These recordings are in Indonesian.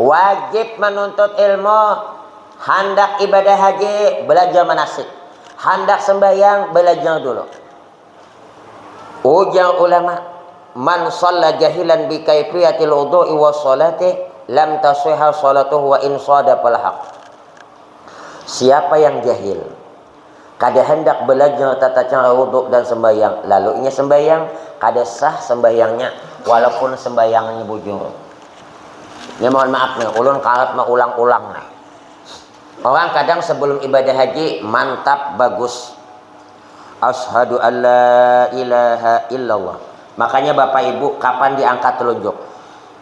Wajib menuntut ilmu. Hendak ibadah haji, belajar manasik. Hendak sembahyang, belajar dulu. Ujar ulama, man shalla jahilan bi kaifiyatil wudu'i was salati lam tasihha salatuhu wa in sadaqal haq. Siapa yang jahil, kada hendak belajar tata cara wudu dan sembahyang, lalu inya sembahyang, kada sah sembahyangnya walaupun sembahyangnya bujur. Ya mohon maaf nih, ulun kalat mah ulang-ulang nih. Orang kadang sebelum ibadah haji mantap bagus. Asyhadu an la ilaha illallah. Makanya Bapak Ibu kapan diangkat telunjuk?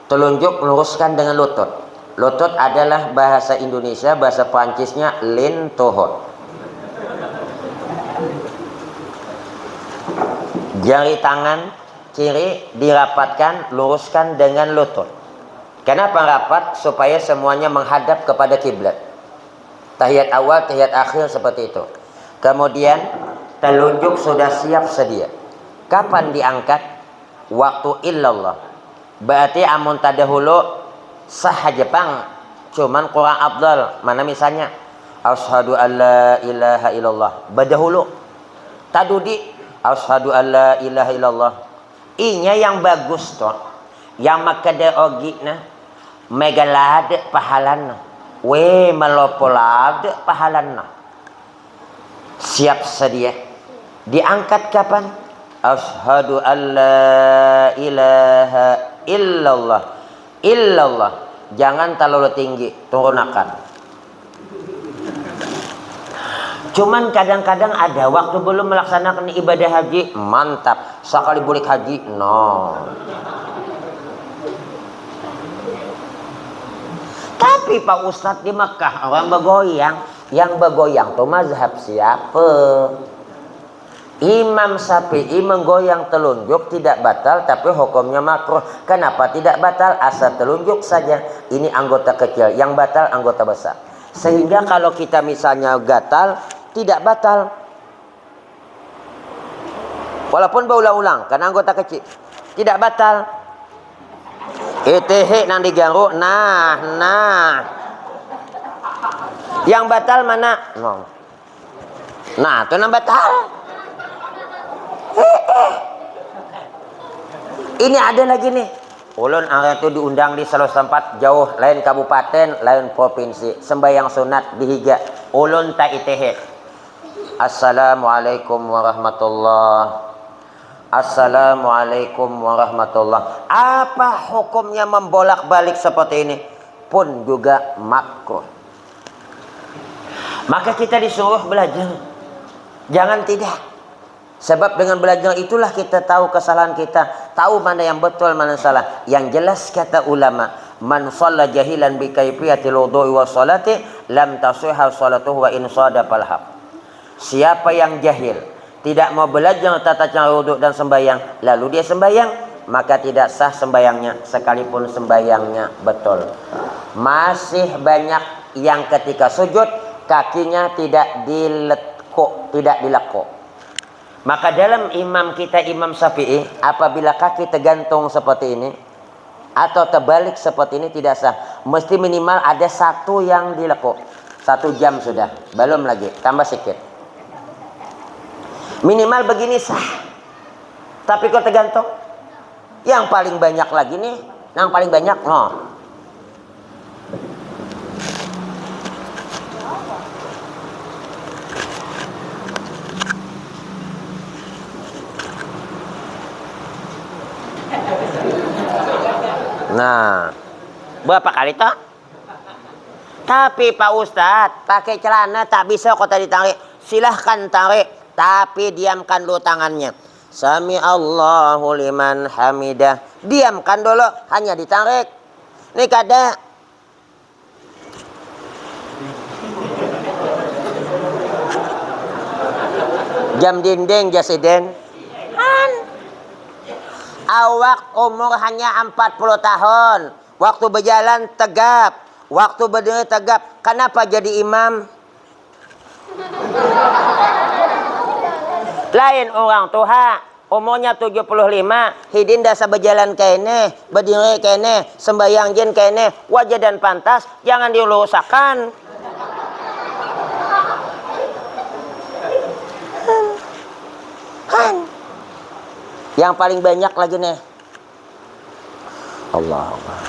Telunjuk luruskan dengan lutut. Lutut adalah bahasa Indonesia, bahasa Prancisnya lin tohot. Jari tangan kiri dirapatkan, luruskan dengan lutut. Kenapa rapat? Supaya semuanya menghadap kepada kiblat. Tahiyat awal, tahiyat akhir seperti itu. Kemudian telunjuk sudah siap sedia. Kapan diangkat? Waktu illallah. Berarti amun tadahulu sah Jepang, cuman kurang afdal. Mana misalnya? Asyhadu an la ilaha illallah. Badahulu. Tadudi asyhadu an la ilaha illallah. Inya yang bagus toh. Yang makada ogina megalade pahalana. We melopolade pahalana. Siap sedia. Diangkat kapan? Asyhadu an la ilaha illallah. Illallah. Jangan terlalu tinggi, turunakan. Cuman kadang-kadang ada waktu belum melaksanakan ibadah haji, mantap. Sekali bulik haji, no. Tapi Pak Ustadz di Mekah orang bergoyang, yang bergoyang tuh mazhab siapa? Imam Syafi'i menggoyang telunjuk tidak batal, tapi hukumnya makruh. Kenapa tidak batal? Asal telunjuk saja. Ini anggota kecil, yang batal anggota besar. Sehingga kalau kita misalnya gatal, tidak batal. Walaupun berulang-ulang, karena anggota kecil, tidak batal. ETH nang diganggu, nah. Yang batal mana? No. Nah, itu nang batal. Ini ada lagi nih. Ulun area itu diundang di salah tempat jauh, lain kabupaten, lain provinsi. Sembahyang sunat di Higa. Ulun tak ITH. Assalamualaikum warahmatullahi. Assalamualaikum warahmatullah. Apa hukumnya membolak-balik seperti ini? Pun juga makruh. Maka kita disuruh belajar. Jangan tidak. Sebab dengan belajar itulah kita tahu kesalahan kita, tahu mana yang betul, mana yang salah. Yang jelas kata ulama, man shalla jahilan bi kaifiyatil wudu'i was salati lam tasihha salatuhu wa in sadaqal haq. Siapa yang jahil, tidak mau belajar tata cara wudhu dan sembahyang, lalu dia sembahyang, maka tidak sah sembahyangnya sekalipun sembahyangnya betul. Masih banyak yang ketika sujud kakinya tidak dilekuk. Maka dalam imam kita Imam Syafi'i, apabila kaki tergantung seperti ini atau terbalik seperti ini tidak sah. Mesti minimal ada satu yang dilekuk. 1 jam sudah, belum lagi, tambah sedikit. Minimal begini sah. Tapi kok tergantung. Yang paling banyak lagi nih, yang paling banyak no. Nah, berapa kali toh? Tapi Pak Ustadz, pakai celana tak bisa kok tadi tarik. Silahkan tarik, tapi diamkan dulu tangannya. Sami Allahu liman hamidah. Diamkan dulu, hanya ditarik. Ini kada. Jam dinding jasiden. Awak umur hanya 40 tahun. Waktu berjalan tegap. Waktu berdiri tegap. Kenapa jadi imam? Lain orang tua. umurnya 75, hidin dasa berjalan kene, berdiri kene, sembahyang jen kene, wajah dan pantas, jangan dirusakan. Yang paling banyak lagi nih. Allah Allah.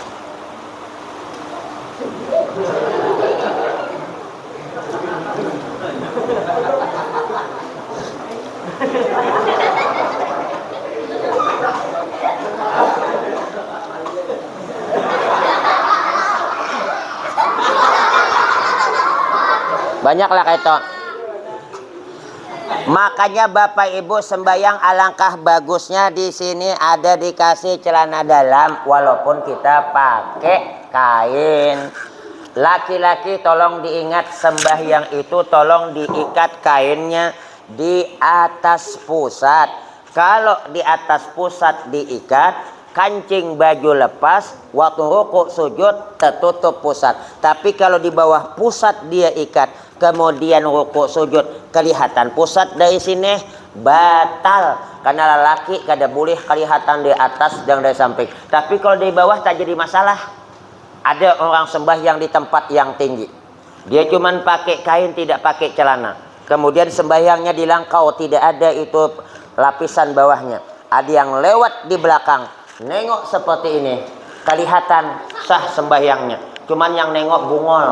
Banyaklah kayak itu. Makanya Bapak Ibu sembahyang alangkah bagusnya di sini ada dikasih celana dalam walaupun kita pakai kain. Laki-laki tolong diingat sembahyang itu tolong diikat kainnya di atas pusat. Kalau di atas pusat diikat, kancing baju lepas, waktu rukuk sujud tertutup pusat. Tapi kalau di bawah pusat dia ikat, kemudian rukuk sujud kelihatan pusat dari sini, batal. Karena lelaki kada boleh kelihatan di atas dan dari samping. Tapi kalau di bawah tak jadi masalah. Ada orang sembahyang di tempat yang tinggi, dia cuman pakai kain tidak pakai celana, kemudian sembahyangnya di langkau tidak ada itu lapisan bawahnya. Ada yang lewat di belakang nengok seperti ini, kelihatan sah sembahyangnya, cuman yang nengok bungol.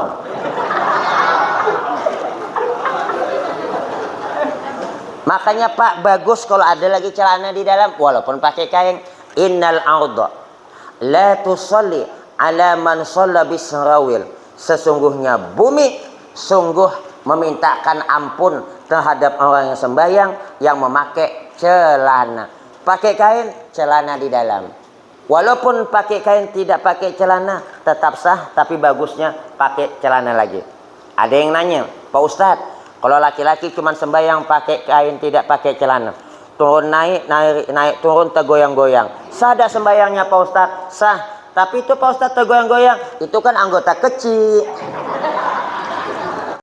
Makanya Pak, bagus kalau ada lagi celana di dalam walaupun pakai kain. Innal arda la tusalli ala man shalla bisrawil. Sesungguhnya bumi sungguh memintakan ampun terhadap orang yang sembahyang yang memakai celana. Pakai kain, celana di dalam. Walaupun pakai kain tidak pakai celana tetap sah, tapi bagusnya pakai celana lagi. Ada yang nanya, Pak Ustadz, kalau laki-laki cuma sembahyang pakai kain tidak pakai celana, turun naik turun tergoyang-goyang, sah dah sembahyangnya Pak Ustadz? Sah. Tapi itu Pak Ustadz tergoyang-goyang, itu kan anggota kecil.